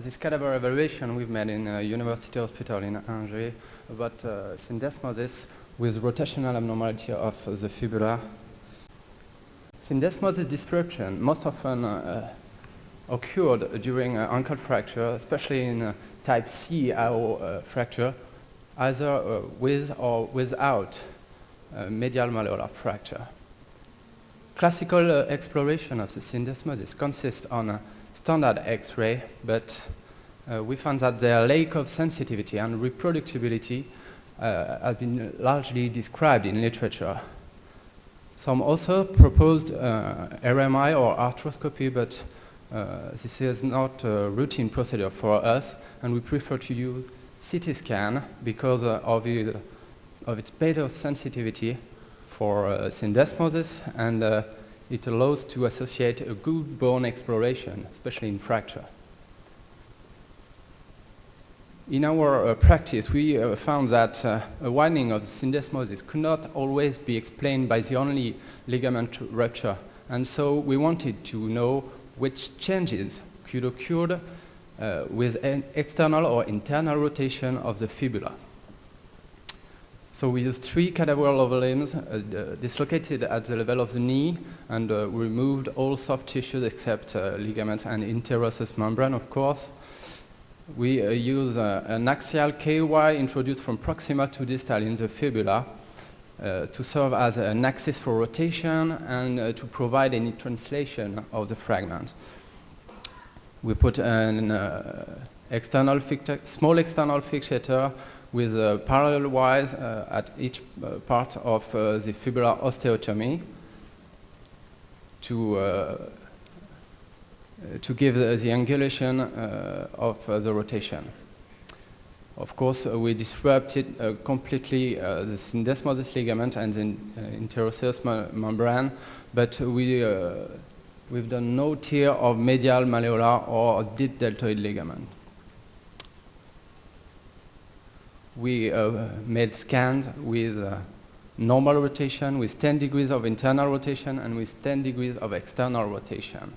this cadaver evaluation we've made in University Hospital in Angers about syndesmosis with rotational abnormality of the fibula. Syndesmosis disruption most often occurred during ankle fracture, especially in type C fracture, either with or without medial malleolar fracture. Classical exploration of the syndesmosis consists on a standard X-ray, but we found that their lack of sensitivity and reproducibility has been largely described in literature. Some also proposed RMI or arthroscopy, but this is not a routine procedure for us, and we prefer to use CT scan because of its better sensitivity for syndesmosis, and it allows to associate a good bone exploration, especially in fracture. In our practice, we found that a widening of the syndesmosis could not always be explained by the only ligament rupture, and so we wanted to know which changes could occur with an external or internal rotation of the fibula. So we used 3 cadaver limbs dislocated at the level of the knee, and removed all soft tissues except ligaments and interosseous membrane, of course. We use an axial KY introduced from proximal to distal in the fibula to serve as an axis for rotation and to provide any translation of the fragments. We put an small external fixator with parallel wires at each part of the fibular osteotomy to give the angulation of the rotation. Of course, we disrupted completely the syndesmosis ligament and the interosseous membrane, but we've done no tear of medial malleolar or deep deltoid ligament. We made scans with normal rotation, with 10 degrees of internal rotation, and with 10 degrees of external rotation.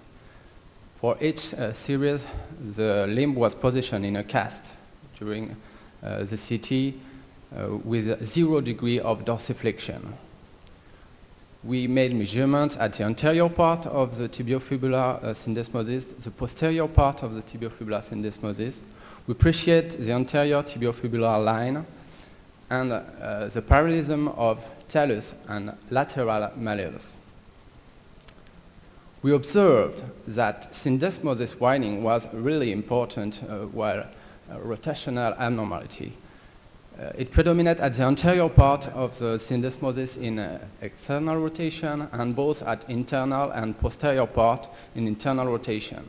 For each series, the limb was positioned in a cast during the CT with 0 degree of dorsiflexion. We made measurements at the anterior part of the tibio-fibular syndesmosis, the posterior part of the tibio-fibular syndesmosis. We appreciate the anterior tibio-fibular line and the parallelism of talus and lateral malleolus. We observed that syndesmosis widening was really important while rotational abnormality. It predominated at the anterior part of the syndesmosis in external rotation, and both at internal and posterior part in internal rotation.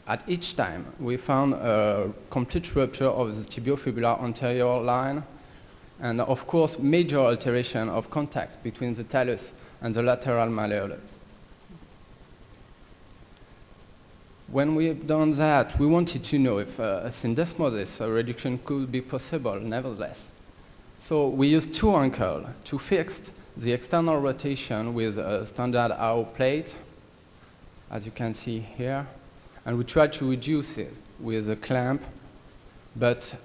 At each time, we found a complete rupture of the tibio-fibular anterior line, and of course, major alteration of contact between the talus and the lateral malleolus. When we've done that, we wanted to know if a syndesmosis reduction could be possible nevertheless. So we used 2 ankles to fix the external rotation with a standard AO plate, as you can see here, and we tried to reduce it with a clamp, but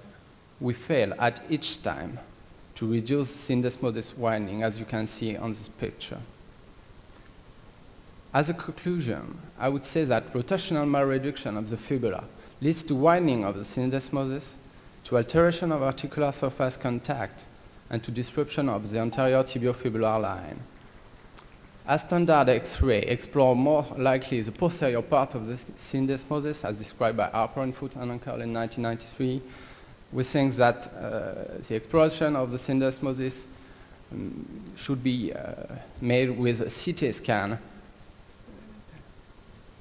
we failed at each time to reduce syndesmosis widening, as you can see on this picture. As a conclusion, I would say that rotational malreduction of the fibula leads to widening of the syndesmosis, to alteration of articular surface contact, and to disruption of the anterior tibio-fibular line. As standard X-ray explore more likely the posterior part of the syndesmosis, as described by Harper and Foot and Ankle in 1993, we think that the exploration of the syndesmosis should be made with a CT scan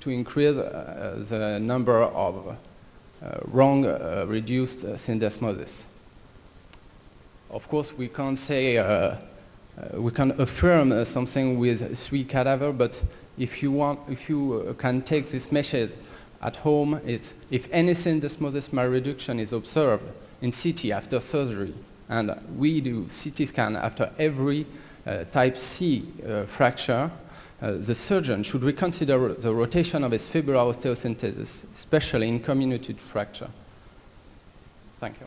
to increase the number of wrong reduced syndesmosis. Of course, we can't say, we can affirm something with 3 cadaver, but if you can take these meshes at home, if any syndesmosis malreduction is observed in CT after surgery, and we do CT scan after every type C fracture, the surgeon should reconsider the rotation of his fibular osteosynthesis, especially in comminuted fracture. Thank you.